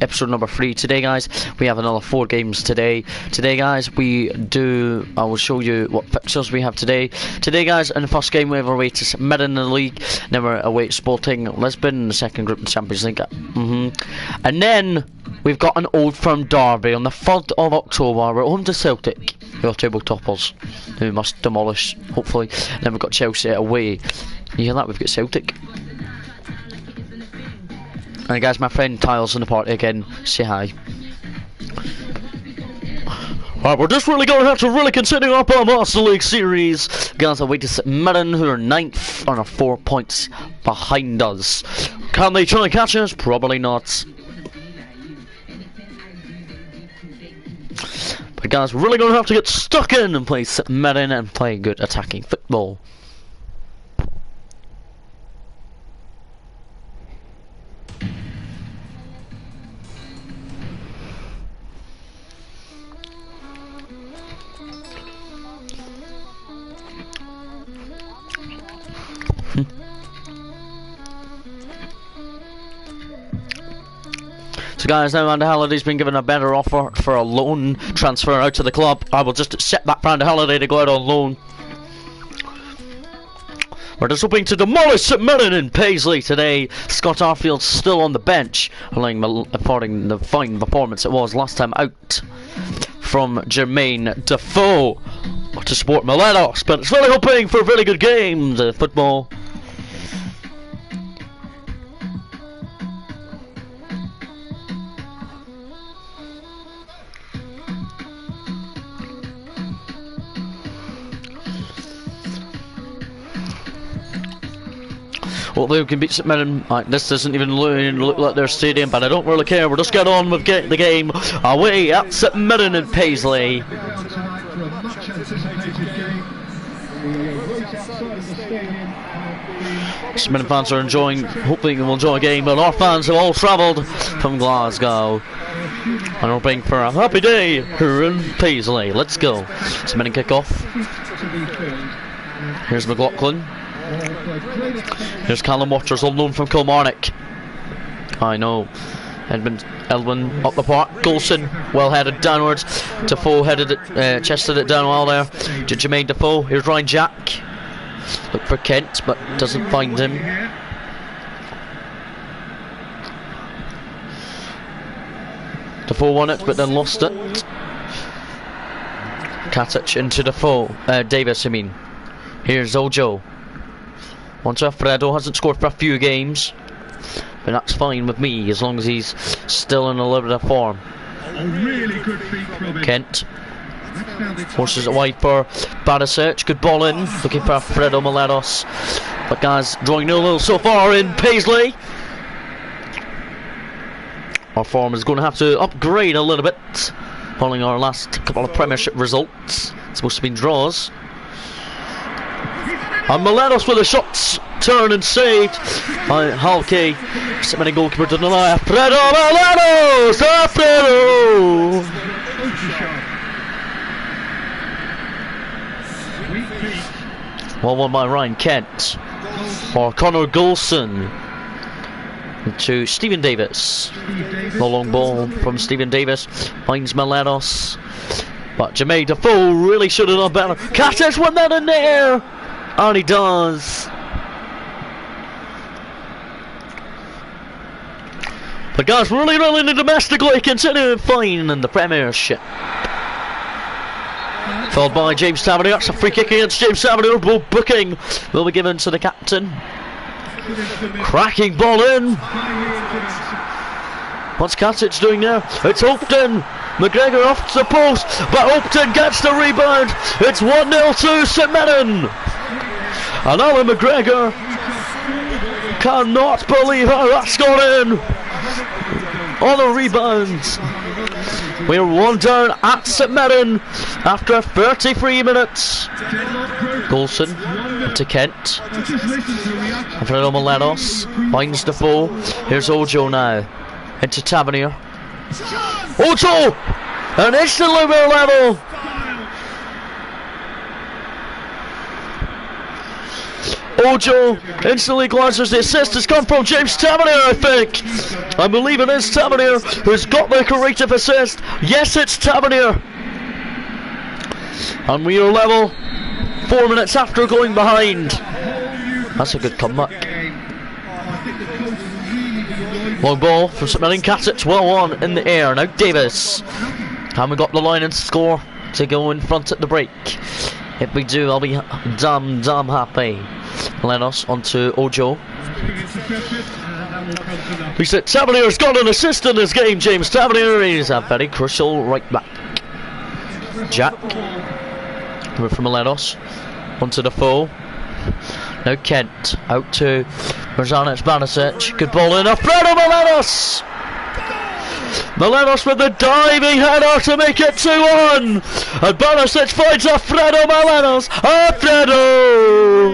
episode number 3. Today, guys, we have another 4 games today. Today, guys, I will show you what fixtures we have today. Today, guys, in the first game, we have away to St Mirren in the league. Then we're away to Sporting Lisbon in the second group in the Champions League. And then we've got an Old Firm derby on the 3rd of October. We're home to Celtic, who are table toppers, who must demolish, hopefully. And then we've got Chelsea away. You hear that? We've got Celtic. And guys, my friend Tyler's in the party again. Say hi. Alright, we're just really going to have to really continue up our Master League series. Guys, away to St Mirren, who are 9th and are 4 points behind us. Can they try and catch us? Probably not. But guys, we're really going to have to get stuck in and play St Mirren and play good attacking football. So guys, now Andy Halliday's been given a better offer for a loan transfer out to the club. I will just accept that for Andy Halliday to go out on loan. We're just hoping to demolish St Mirren in Paisley today. Scott Arfield's still on the bench, following the fine performance it was last time out from Jermaine Defoe to support Miletos. But it's really hoping for a really good game, the football. Well, they can beat St Mirren. This doesn't even look like their stadium, but I don't really care. We'll just get on with the game away at St Mirren in Paisley. St Mirren fans are hoping they'll enjoy a game, but our fans have all travelled from Glasgow and are hoping for a happy day here in Paisley. Let's go. St Mirren kick off. Here's McLaughlin. Here's Callum Waters, all known from Kilmarnock. I know. Edmund up the park. Golson, well headed downwards. Defoe headed it, chested it down well there to Jermaine Defoe. Here's Ryan Jack. Look for Kent, but doesn't find him. Defoe won it, but then lost it. Katic into Defoe. Davis, I mean. Here's Ojo. Onto Alfredo, hasn't scored for a few games, but that's fine with me as long as he's still in a little bit of form. Really good feet, Kent forces it wide for Barisic. Good ball in, looking for Alfredo Miletos. But guys, drawing 0-0 so far in Paisley. Our form is going to have to upgrade a little bit following our last couple of Premiership results. It's supposed to be draws. And Miletos with a shot, turn and saved by Halke. St Mirren goalkeeper to deny. Alfredo Miletos! Alfredo! Well won by Ryan Kent. For Connor Golson. To Stephen Davis. The long ball from Stephen Davis. Finds Miletos. But Jermaine Defoe really should have done better. Katic won that in there! And he does. But guys, really need domestically continue fine in the Premiership. Followed by James Tavernier. That's a free kick against James Tavernier. Ball booking will be given to the captain. Cracking ball in. What's Katic doing now? It's Upton. McGregor off the post, but Upton gets the rebound. It's 1-0 to St Mirren. And Alan McGregor cannot believe how that's gone in on a rebound. We're 1 down at St Mirren after 33 minutes. Golson to Kent. Alfredo Miletos finds Defoe. Here's Ojo now. Into Tavernier. Ojo! And instantly we're level. Ojo instantly equalises. The assist has come from James Tavernier, I think. I believe it is Tavernier who's got the creative assist. Yes, it's Tavernier. And we are level 4 minutes after going behind. That's a good comeback. Long ball from St Mirren. Katic well on in the air. Now Davis. And we got the line and score to go in front at the break. If we do, I'll be damn happy. Lenos onto Ojo. We said Tavernier's got an assist in this game. James Tavernier is a very crucial right back. Jack. We're from Lenos onto the foe. Now Kent out to Marzanic Banisic. Good ball in. Alfredo Melenos! Melenos with the diving header to make it 2-1. And Banisic finds Alfredo Melenos. Alfredo!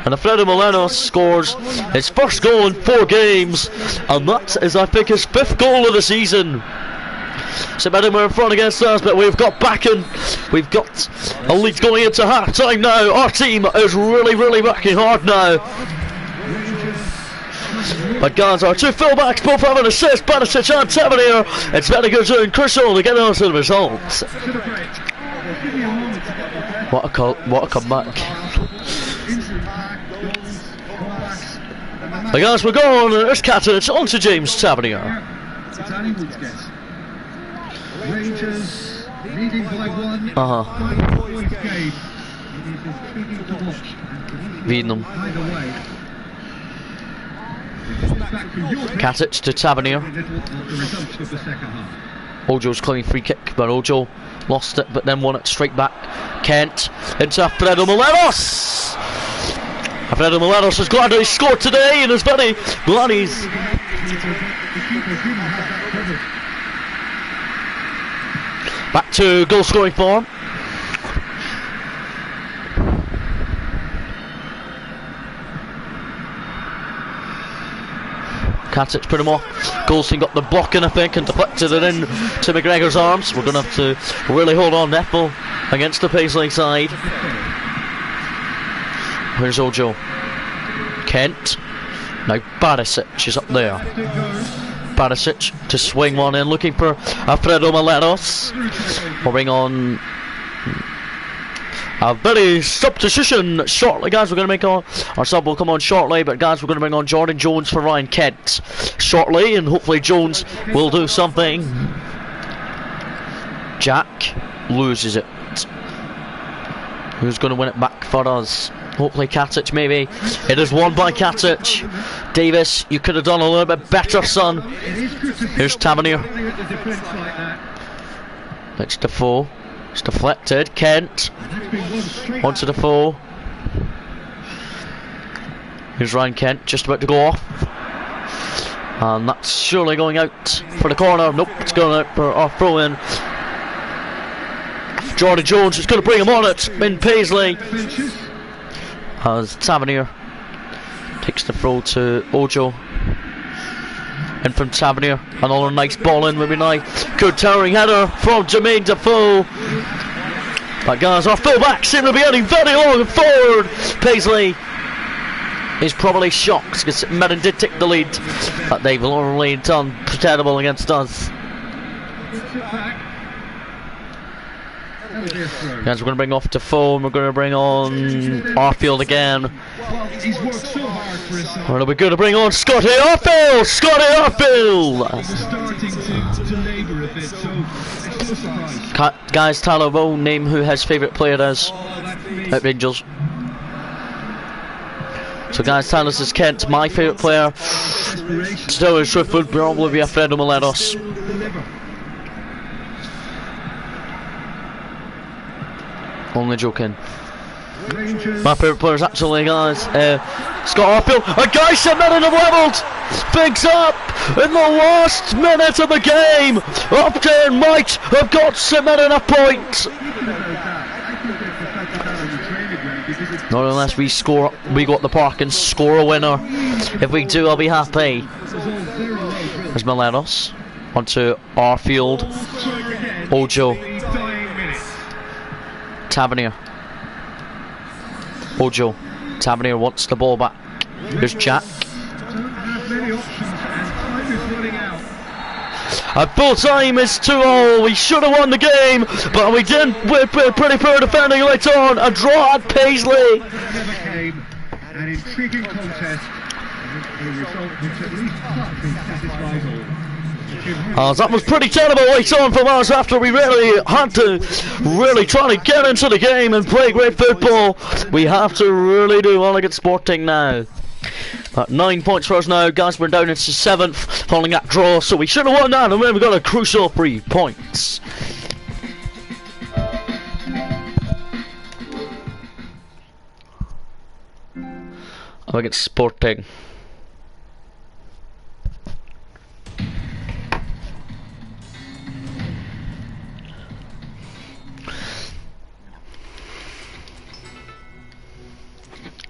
And Alfredo Melenos scores his first goal in 4 games. And that is, I think, his 5th goal of the season. So we're in front against us, but we've got back and we've got a lead going into half time now. Our team is really working hard now. But guys, our 2 fullbacks both have an assist, Banisic and Tavernier. It's very good doing crucial to get on to the results. What a comeback. But guys, we're going, and it's Katic on to James Tavernier. Rangers leading by 1. 5 points game. It is intriguing to watch. Reading them. Either way. Katic to Tavernier. The results of the second half. Ojo's claiming free kick, but Ojo lost it, but then won it straight back. Kent into Alfredo Melenos. Alfredo Melenos is glad that he scored today, and is very glad he's. Back to goal scoring form. Katic put him off. Goldstein got the block in, I think, and deflected it in to McGregor's arms. We're going to have to really hold on Neffel against the Paisley side. Here's Ojo. Kent. Now Barisic is up there. Barisic to swing one in, looking for Alfredo Melenos. We'll bring on a very substitution shortly, guys. We're going to make our sub will come on shortly, but guys, we're going to bring on Jordan Jones for Ryan Kent shortly, and hopefully Jones will do something. Jack loses it. Who's going to win it back for us? Hopefully Katic, maybe. It is won by Katic. Davis, you could have done a little bit better, son. Here's Tavernier. It's Defoe. It's deflected. Kent. Onto Defoe. Here's Ryan Kent, just about to go off. And that's surely going out for the corner. Nope, it's going out for our throw in. Jordan Jones is going to bring him on it in Paisley. As Tavernier takes the throw to Ojo. And from Tavernier, another nice ball in, maybe nice. Good towering header from Jermaine Defoe. But guys, our fullbacks seem to be heading very long and forward. Paisley is probably shocked because Merrin did take the lead, but they've only done terrible against us. Guys, we're going to bring off Defoe, and we're going to bring on Arfield again. We're going to bring on Scotty Arfield! Scotty Arfield! Guys, Tyler will name who his favourite player is at Rangers. So guys, Tyler's is Kent. My favourite player still is Swift would probably be Alfredo Melenos. Only joking. My favourite player is actually, guys, Scott Arfield. A guy St Mirren have levelled! Bigs up in the last minute of the game! Upton might have got St Mirren a point! Not unless we score, we go up the park and score a winner. If we do, I'll be happy. There's Melenos. Onto Arfield. Ojo. Tavernier. Ojo. Tavernier wants the ball back. Here's Jack. Don't have many options and time is running out. At full time, it's 2-0. We should have won the game, but we didn't. We're pretty poor defending late on. A draw at Paisley. Never came. An intriguing contest. A result which at least partly satisfies all. That was pretty terrible late on from us after we really had to try to get into the game and play great football. We have to really do well against Sporting now. 9 points for us now, guys. We're down into 7th following that draw, so we should have won that, and then we got a crucial 3 points. Up against Sporting.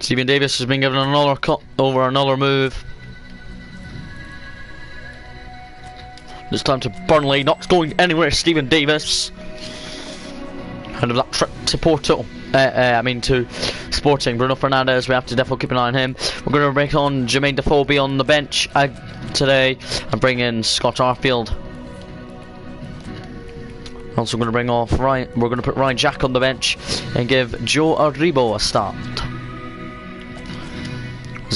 Stephen Davis has been given another cut over another move. This time to Burnley, not going anywhere. Stephen Davis. Kind of that trip to Porto. To Sporting. Bruno Fernandes, we have to definitely keep an eye on him. We're going to bring on Jermaine Defoe be on the bench today and bring in Scott Arfield. Also going to bring off Ryan. We're going to put Ryan Jack on the bench and give Joe Aribo a start.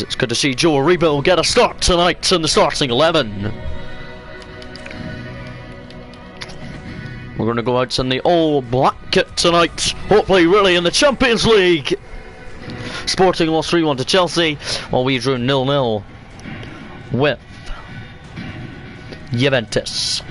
It's good to see Joe Aribo get a start tonight in the starting 11. We're going to go out in the all-black kit tonight, hopefully really in the Champions League. Sporting lost 3-1 to Chelsea, while we drew 0-0 with Juventus.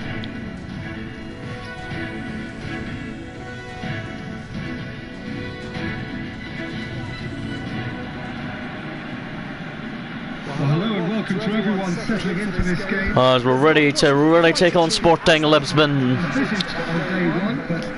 Hello and welcome to everyone settling into this game. As we're ready to really take on Sporting Lisbon.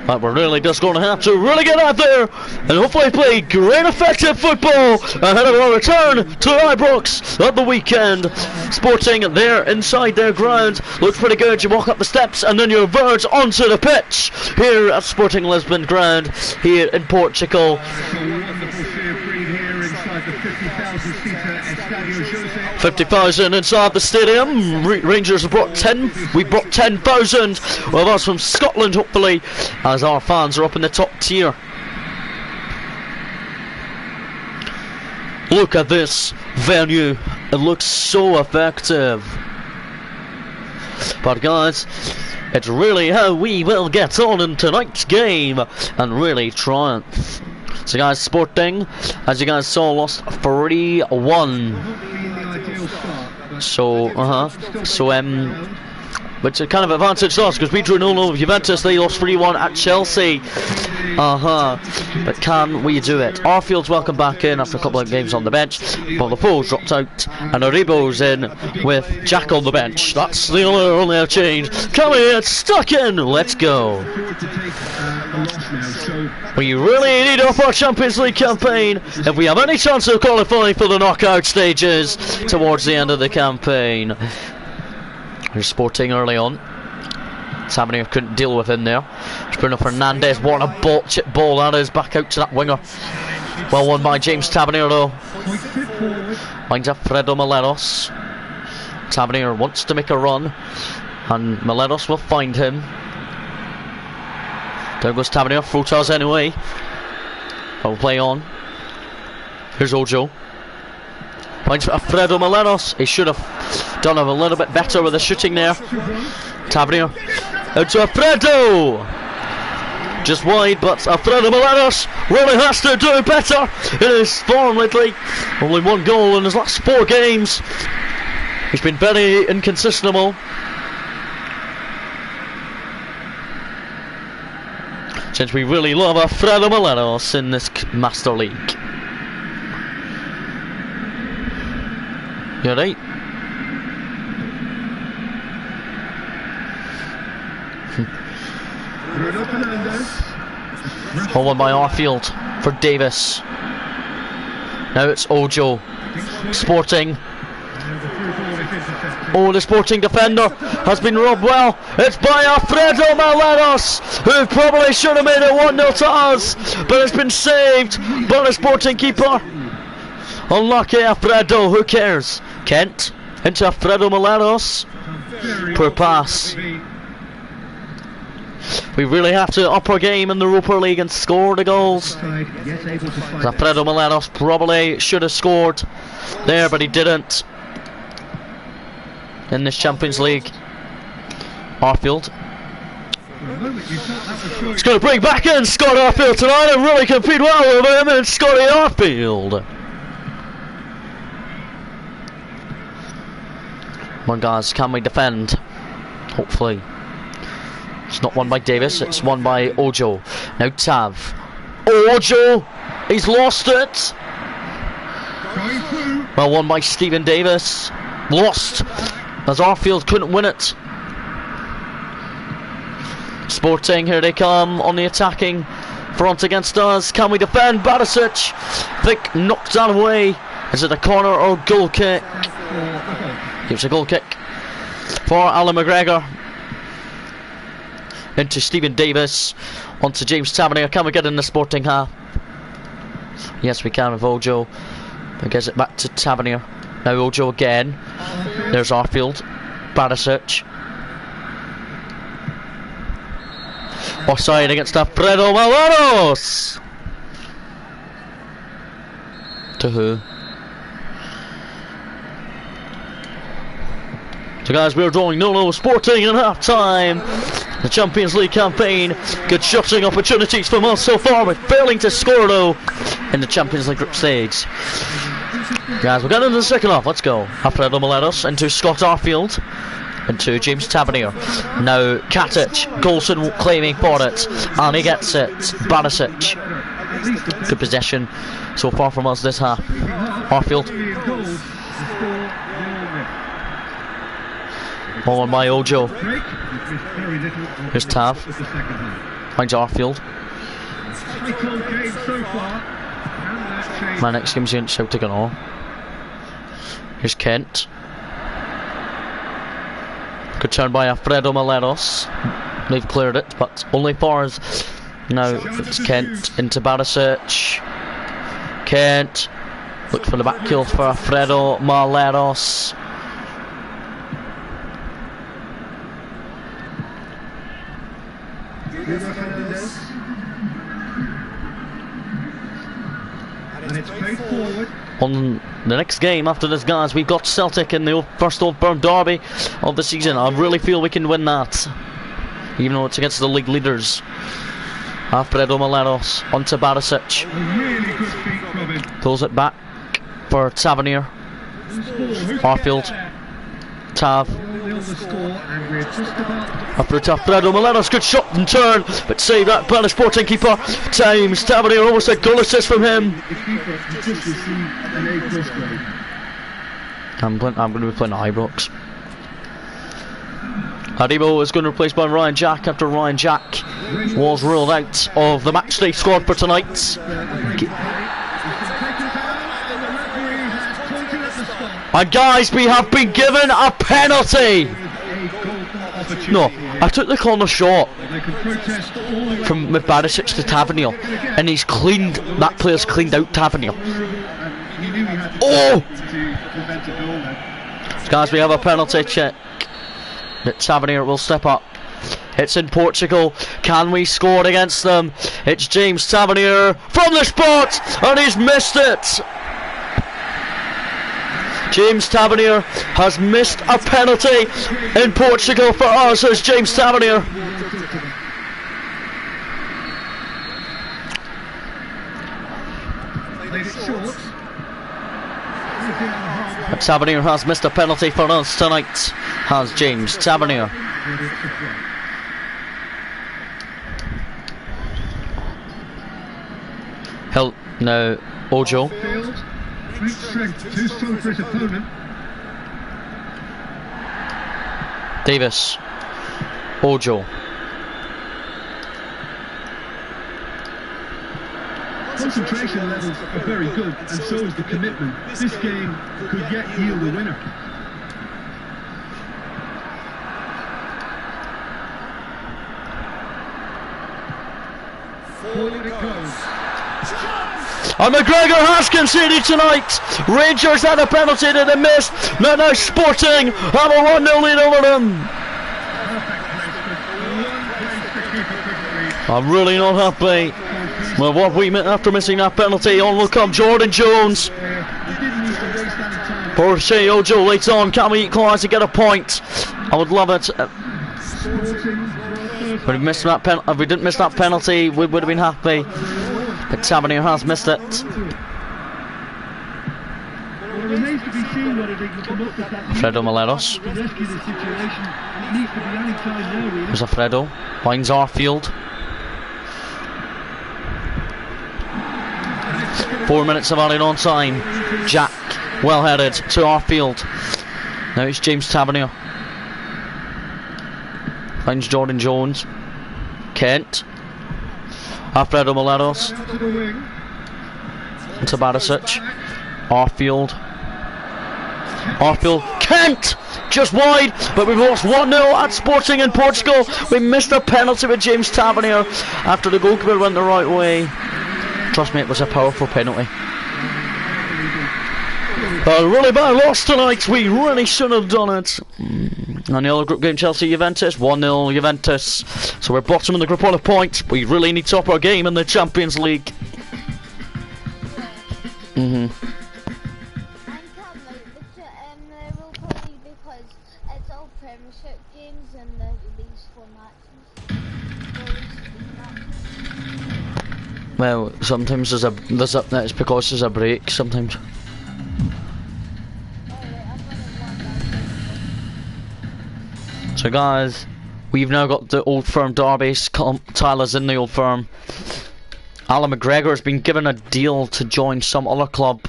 But we're really just going to have to really get out there and hopefully play great effective football ahead of our return to Ibrox at the weekend. Sporting there inside their ground looks pretty good. You walk up the steps and then you verge onto the pitch here at Sporting Lisbon ground here in Portugal. 50,000 inside the stadium. Rangers have brought 10. We brought 10,000 of us from Scotland, hopefully, as our fans are up in the top tier. Look at this venue. It looks so effective. But guys, it's really how we will get on in tonight's game and really triumph. So guys, Sporting, as you guys saw, lost 3-1. Which is kind of advantage to us because we drew 0-0 with Juventus. They lost 3-1 at Chelsea. But can we do it? Arfield's welcome back in after a couple of games on the bench. But the Foles dropped out and Aribo's in with Jack on the bench. That's the only change. Come here, stuck in. Let's go. We really need up our Champions League campaign if we have any chance of qualifying for the knockout stages towards the end of the campaign. Here's Sporting early on. Tavernier couldn't deal with him there. Bruno Fernandes, what a chip ball that is, back out to that winger. Well won by James Tavernier though. Finds Alfredo Meleros. Tavernier wants to make a run and Meleros will find him. There goes Tavernier, Frutas anyway. I'll play on. Here's Ojo. Finds Alfredo Meleros. He should have done a little bit better with the shooting there. Tavernier out to Alfredo. Just wide, but Alfredo Meleros really has to do better in his form lately. Only 1 goal in his last 4 games. He's been very inconsistent. Since we really love Alfredo Meleros in this Master League. You're right. All won by Arfield for Davis. Now it's Ojo. Sporting. Oh, the Sporting defender has been robbed well. It's by Alfredo Meleros, who probably should have made it 1-0 to us, but it's been saved by the Sporting keeper. Unlucky Alfredo, who cares? Kent into Alfredo Moleros. Poor pass. We really have to up our game in the Europa League and score the goals. Alfredo Moleros probably should have scored there, but he didn't. In this Champions League. Arfield. He's going to bring back in Scott Arfield tonight and really compete well with him and Scotty Arfield. Come on guys, can we defend? Hopefully. It's not won by Davis, it's won by Ojo. Now Tav. Ojo! He's lost it! Well won by Stephen Davis. Lost! As Arfield couldn't win it. Sporting, here they come on the attacking front against us. Can we defend? Barisic. Vic knocked that away. Is it a corner or goal kick? It's a goal kick for Alan McGregor. Into Stephen Davis. Onto James Tavernier. Can we get in the Sporting half? Yes, we can with Ojo. But gets it back to Tavernier. Now Ojo again. There's Arfield. Barisic. Offside against Alfredo Moleros. To who? So guys, we're drawing 0-0 Sporting in half time. The Champions League campaign. Good shooting opportunities from us so far, but failing to score though in the Champions League group stage. Guys, we're getting into the second half. Let's go. Alfredo Moleros into Scott Arfield. Into James Tavernier. Now Katic. Golson claiming for it. And he gets it. Barisic. Good possession so far from us this half. Arfield. On by Ojo. Here's Tav. Finds Arfield. My next game's in Celtic and all. Here's Kent. Good turn by Alfredo Moleros. They've cleared it, but only for us. Now it's Kent into Barisic. Kent. Look for the back heel for Alfredo Moleros. And it's played forward. On the next game after this, guys, we've got Celtic in the first Old Firm derby of the season. I really feel we can win that, even though it's against the league leaders. Alfredo Moleros onto Barisic. Really good feet from him. Pulls it back for Tavernier. Arfield. Tav. After it, Alfredo Moleros, good shot and turn, but saved that by the Sporting keeper. Times Tavernier, almost a goal assist from him. I'm going to be playing Ibrox. Hadibo is going to be replaced by Ryan Jack after Ryan Jack was ruled out of the matchday squad for tonight. And guys, we have been given a penalty. No, I took the corner shot from Barisic to Tavernier, and he's cleaned, that player's cleaned out Tavernier. Oh! Guys, we have a penalty check. Tavernier will step up. It's in Portugal. Can we score against them? It's James Tavernier from the spot, and he's missed it. James Tavernier has missed a penalty in Portugal for us as James Tavernier. Tavernier has missed a penalty for us tonight, has James Tavernier. Help, no, Ojo. Great strength, too strong for his opponent. Davis. Ojo. Concentration levels are very good, and so is the commitment. This game could yet yield a winner. Forward it goes. And McGregor has conceded tonight. Rangers had a penalty that they missed. Now Sporting have a 1-0 lead over them. I'm really not happy with what we meant after missing that penalty. On will come Jordan Jones. For Shea Ojo later on. Can we equalise to get a point? I would love it. If we didn't miss that penalty, we would have been happy. But Tavernier has missed it. Fredo Maleros. There's a Fredo. Finds Arfield. 4 minutes of added on time. Jack, well headed to Arfield. Now it's James Tavernier. Finds Jordan Jones. Kent. Alfredo Maleros. Into Barisic. Arfield. Kent! Just wide, but we've lost 1-0 at Sporting in Portugal. We missed a penalty with James Tavernier after the goalkeeper went the right way. Trust me, it was a powerful penalty. A really bad loss tonight. We really shouldn't have done it. And the other group game, Chelsea-Juventus, 1-0 Juventus. So we're bottom in the group on a point. We really need to up our game in the Champions League. Well, sometimes it's because there's a break sometimes. So guys, we've now got the Old Firm derby. Tyler's in the Old Firm. Alan McGregor has been given a deal to join some other club.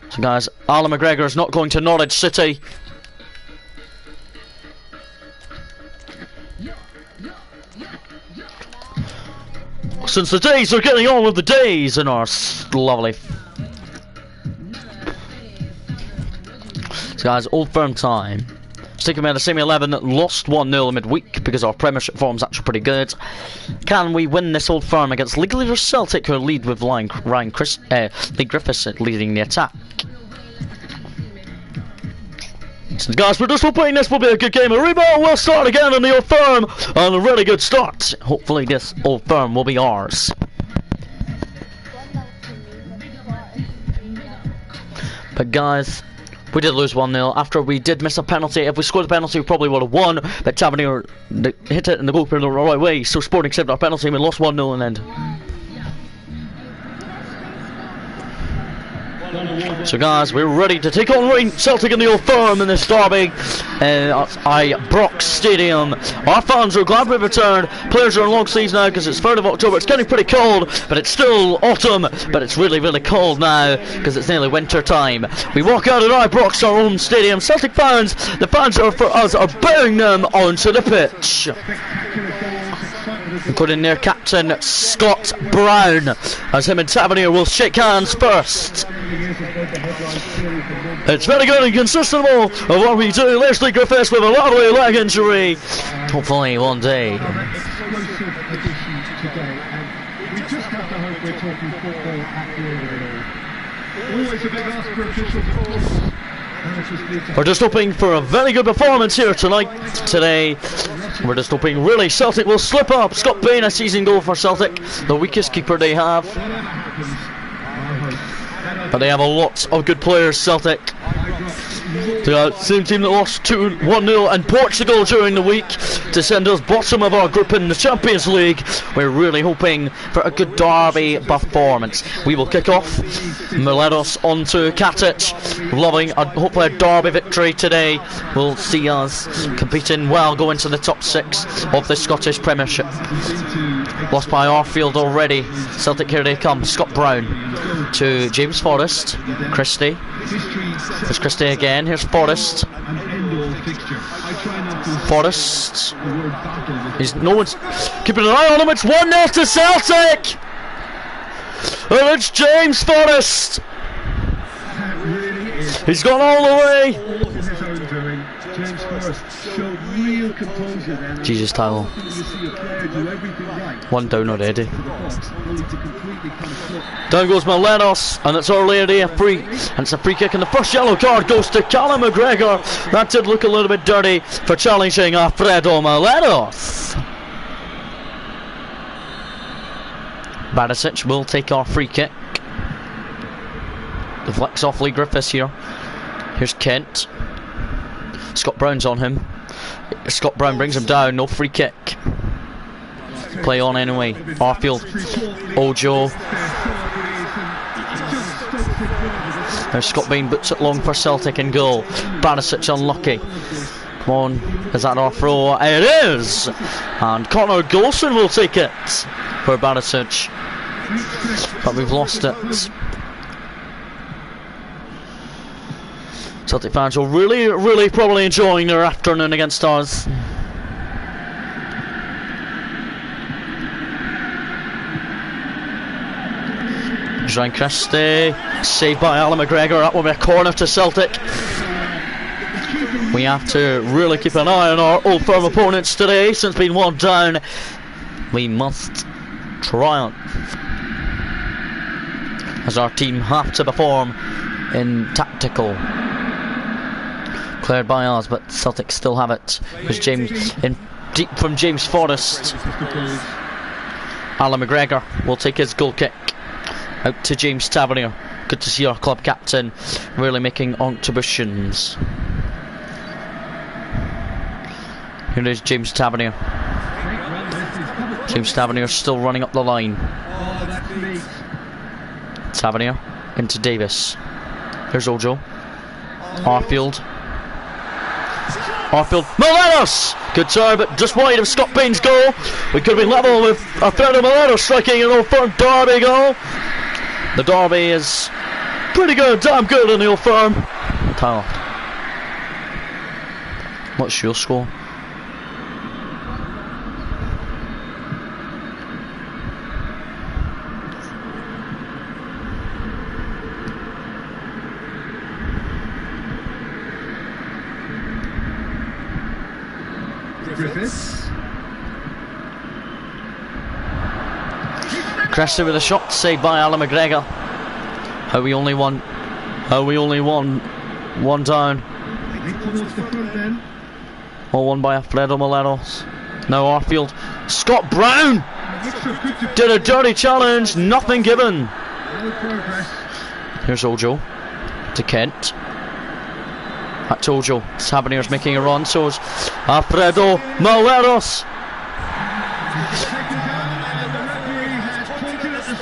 So guys, Alan McGregor is not going to Norwich City. Since the days are getting on with the days in our lovely. So guys, Old Firm time. Sticking with the semi 11 lost 1-0 midweek because our Premiership form's actually pretty good. Can we win this Old Firm against League leader Celtic, who lead with Lee Griffiths leading the attack? So guys, we're just hoping this will be a good game. A rebound will start again in the Old Firm, and a really good start. Hopefully this Old Firm will be ours. But guys, we did lose 1-0 after we did miss a penalty. If we scored a penalty, we probably would have won. But Tavernier hit it in the goalkeeper the right way, so Sporting saved our penalty and we lost 1-0 in the end. So guys, we're ready to take on Celtic in the Old Firm in this derby at Brock Stadium. Our fans are glad we've returned. Players are in long sleeves now because it's 3rd of October. It's getting pretty cold, but it's still autumn. But it's really, really cold now because it's nearly winter time. We walk out at Ibrox, our own stadium. Celtic fans, the fans are for us, are bearing them onto the pitch. Including their captain Scott Brown, as him and Tavernier will shake hands first. It's very good and consistent of what we do. Leslie Griffiths with a lovely leg injury. Hopefully one day. We're just hoping for a very good performance here today. We're just hoping really Celtic will slip up. Scott Bain, a season goal for Celtic, the weakest keeper they have. But they have a lot of good players, Celtic. The same team that lost 1-0 in Portugal during the week to send us bottom of our group in the Champions League. We're really hoping for a good derby performance. We will kick off. Maleros onto Katic. Hopefully a derby victory today will see us competing well, going to the top 6 of the Scottish Premiership. Lost by Arfield already. Celtic, here they come. Scott Brown to James Forrest. Christie. There's Christie again. Here's Forrest. Forrest. No one's keeping an eye on him. It's 1-0 to Celtic. And it's James Forrest. He's gone all the way. showed real composure then. Jesus, Tyler. You see a player do everything right. One down already. Only to completely kind of flip. Down goes Melenos, and it's our lady a free, and it's a free kick, and the first yellow card goes to Callum McGregor. That did look a little bit dirty for challenging Alfredo Melenos. Barisic will take our free kick. Deflects off Lee Griffiths here. Here's Kent. Scott Brown's on him. Scott Brown brings him down, no free kick. Play on anyway. Arfield, Ojo. There's Scott Bain, boots it long for Celtic in goal. Barisic unlucky. Come on, is that our throw? It is! And Connor Golson will take it for Barisic. But we've lost it. Celtic fans are really probably enjoying their afternoon against us. Ryan Christie, saved by Alan McGregor. That will be a corner to Celtic. We have to really keep an eye on our Old Firm opponents today. Since being 1 down, we must triumph, as our team have to perform in tactical. Cleared by us, but Celtic still have it. There's James in deep from James Forrest. Alan McGregor will take his goal kick out to James Tavernier. Good to see our club captain really making contributions. Here is James Tavernier. James Tavernier still running up the line. Tavernier into Davis. Here's Ojo. Arfield. Melenos! Good turn, but just wide of Scott Bain's goal. We could be level with Alfredo Melenos striking an Old Firm derby goal. The derby is pretty good, damn good in the Old Firm. Tyler, what's your score? Cressy with a shot saved by Alan McGregor. How we only won 1 down. All won by Alfredo Melenos. Now Arfield. Scott Brown did a dirty challenge, nothing given. Here's Ojo to Kent. Back to Ojo. Sabinier's making a run, so is Alfredo Melenos.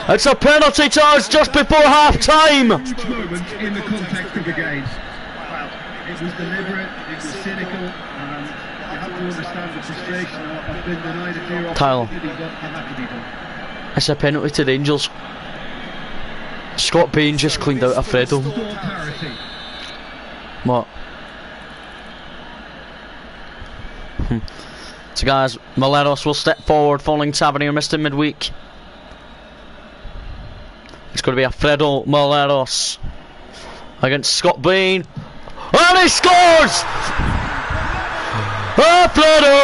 It's a penalty charge just before half time. In the context of the game. Well, it was deliberate, it was cynical, and you have to understand the frustration of being denied a clear opportunity, but it had to be done. It's a penalty to the Angels. Scott Bain just cleaned out Alfredo. What? So guys, Melenos will step forward following Tavernier missed him midweek. It's going to be Alfredo Melenos against Scott Bain, and he scores! Alfredo!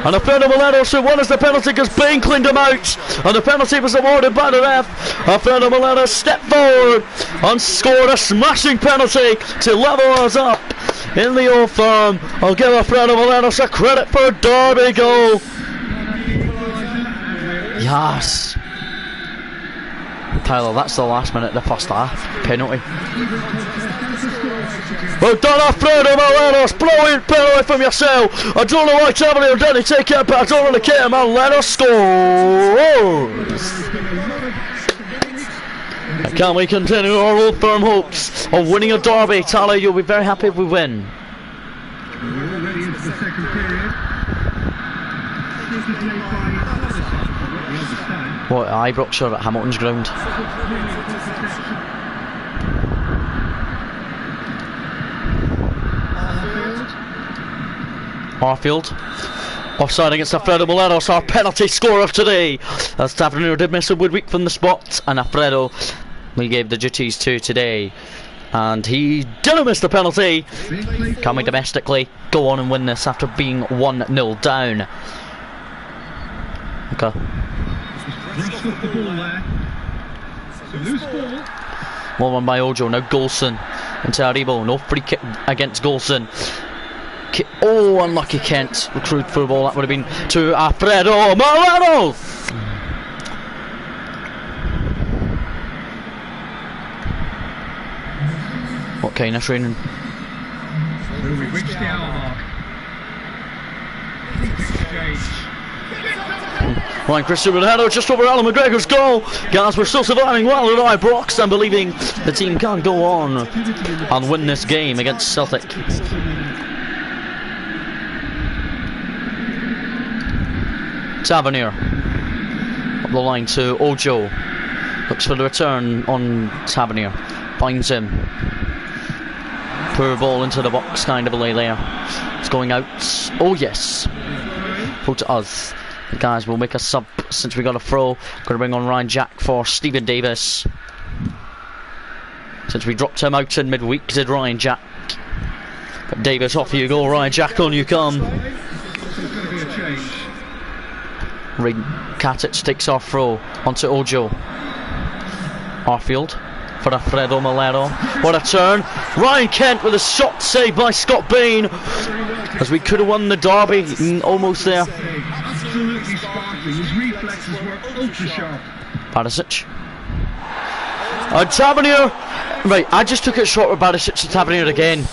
And Alfredo Melenos who won us the penalty because Bain cleaned him out, and the penalty was awarded by the ref. Alfredo Melenos stepped forward and scored a smashing penalty to level us up in the Old Firm. I'll give Alfredo Melenos a credit for a derby goal. Yes. Tyler, that's the last minute of the first half. Penalty. Well done, Alfredo Melenos. Brilliant penalty from yourself. I don't know why Tavernier didn't take it, but I don't really care. Melenos scores. Can we continue our Old Firm hopes of winning a derby? Tyler, you'll be very happy if we win. We're already into the second period. What, Ibrox at Hamilton's ground? Arfield. Offside against Alfredo Melenos, our penalty scorer today. As Tavernier did miss a midweek from the spot, and Alfredo we gave the duties to today. And he didn't miss the penalty. Can we domestically go on and win this after being 1-0 down? Okay. Well won by Ojo. Now Golson into Aribo. No free kick against Golson. Oh, unlucky Kent. Recruit football. That would have been to Alfredo Moreno. What kind of training? We've reached the hour mark. Ryan Cristiano Ronaldo just over Alan McGregor's goal. Guys, we're still surviving well at Ibrox and believing the team can go on and win this game against Celtic. Tavernier up the line to Ojo. Looks for the return on Tavernier. Finds him. Poor ball into the box, kind of a lay there. It's going out. Oh yes. Throw to us. The guys will make a sub since we got a throw. Going to bring on Ryan Jack for Stephen Davis. Since we dropped him out in midweek, did Ryan Jack. But Davis, off you go. Ryan Jack, on you come. Reed Katic takes our throw onto Ojo. Arfield for Alfredo Molero. What a turn. Ryan Kent with a shot saved by Scott Bain. As we could have won the derby. Almost there. Absolutely sparkling. His reflexes were ultra sharp. Barisic. Tavernier. Right, I just took it short with Barisic to Tavernier again.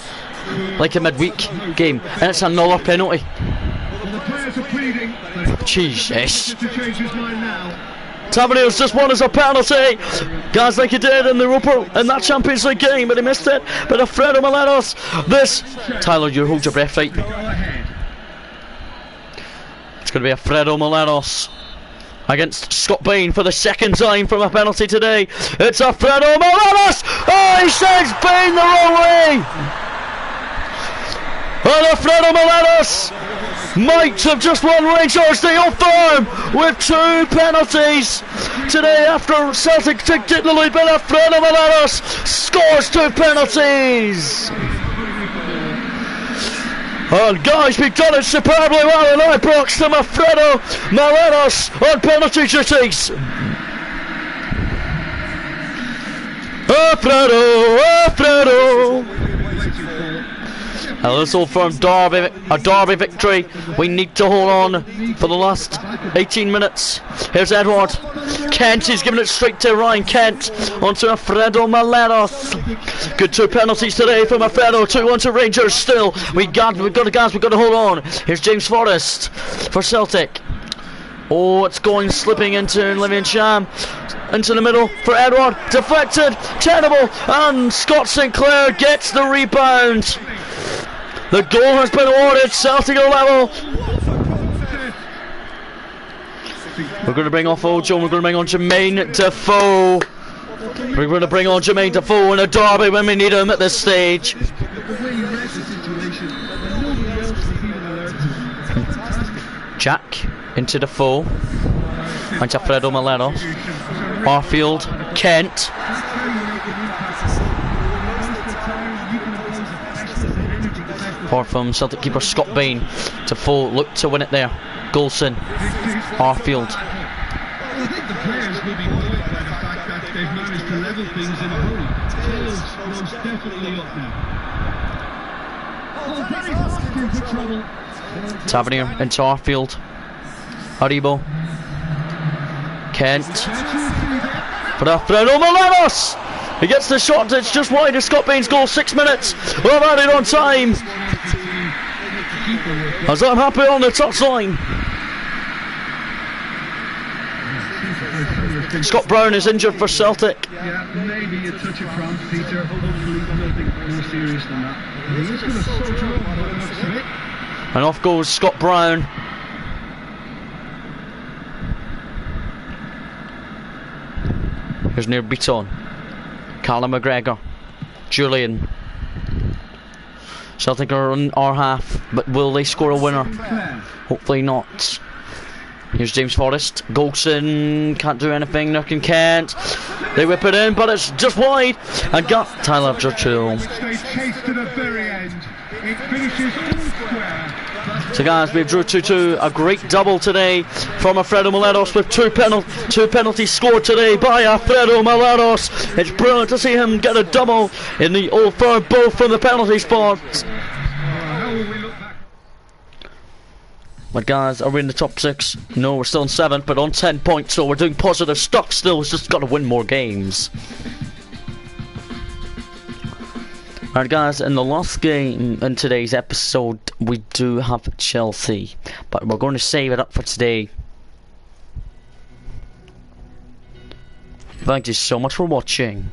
Like a midweek game. And it's another penalty. Well, the players are pleading. Jesus. To change his mind now. Tavernier's just won as a penalty. Guys, like he did in the Europa in that Champions League game, but he missed it. But Alfredo Moleros, this. Tyler, you hold your breath, right? It's going to be Alfredo Moleros against Scott Bain for the second time from a penalty today. It's Alfredo Moleros. Oh, he sends Bain the wrong way. And Alfredo Moleros might have just won Rangers the Old Firm with 2 penalties today after Celtic took it the lead. But Alfredo Moleros scores 2 penalties. And guys, we've done it superbly well in Ibrox to Alfredo Moleros on penalty duties. Alfredo. This Old Firm derby, a derby victory. We need to hold on for the last 18 minutes. Here's Edward. Kent is giving it straight to Ryan Kent. Onto Alfredo Moleros. Good 2 penalties today from Alfredo. 2-1 to Rangers still. We've got to guys, we've got to hold on. Here's James Forrest for Celtic. Oh, it's going slipping into Livian Sham. Into the middle for Edward. Deflected. Terrible. And Scott Sinclair gets the rebound. The goal has been awarded. Celtic are level. We're going to bring off Ojo. We're going to bring on Jermaine Defoe. We're going to bring on Jermaine Defoe in a derby when we need him at this stage. Jack into Defoe. Into Alfredo Moleros. Arfield. Kent. Or from Celtic keeper Scott Bain. Defoe looked to win it there. Golson. Arfield. I think the players will be buoyed by the fact that they've managed to level things in a hurry. Tails most definitely up now. Oh, very fast into trouble. Tavernier into Arfield. Haribo. Kent. For Alfredo Moleros. He gets the shot, it's just wide of Scott Bain's goal. 6 minutes. We're added on time. As I'm happy on the touchline. Scott Brown is injured for Celtic. Yeah, maybe a touch of cramp, Peter. Hopefully nothing more serious than that. He's just going to soldier on by the looks of it. And off goes Scott Brown. Here's near Beaton. Callum McGregor. Julian. Celtic are on our half, but will they score a winner? Hopefully not. Here's James Forrest. Golson can't do anything. Nothing can't. They whip it in, but it's just wide. And got Tyler Churchill. They chase to the very end. It finishes full square. So guys, we've drew 2-2. A great double today from Alfredo Moleros with two penalties scored today by Alfredo Moleros. It's brilliant to see him get a double in the Old Firm, both from the penalty spot. How will we look back? But guys, are we in the top 6? No, we're still in 7th, but on 10 points, so we're doing positive stuff still. It's just got to win more games. Alright guys, in the last game in today's episode, we do have Chelsea, but we're going to save it up for today. Thank you so much for watching.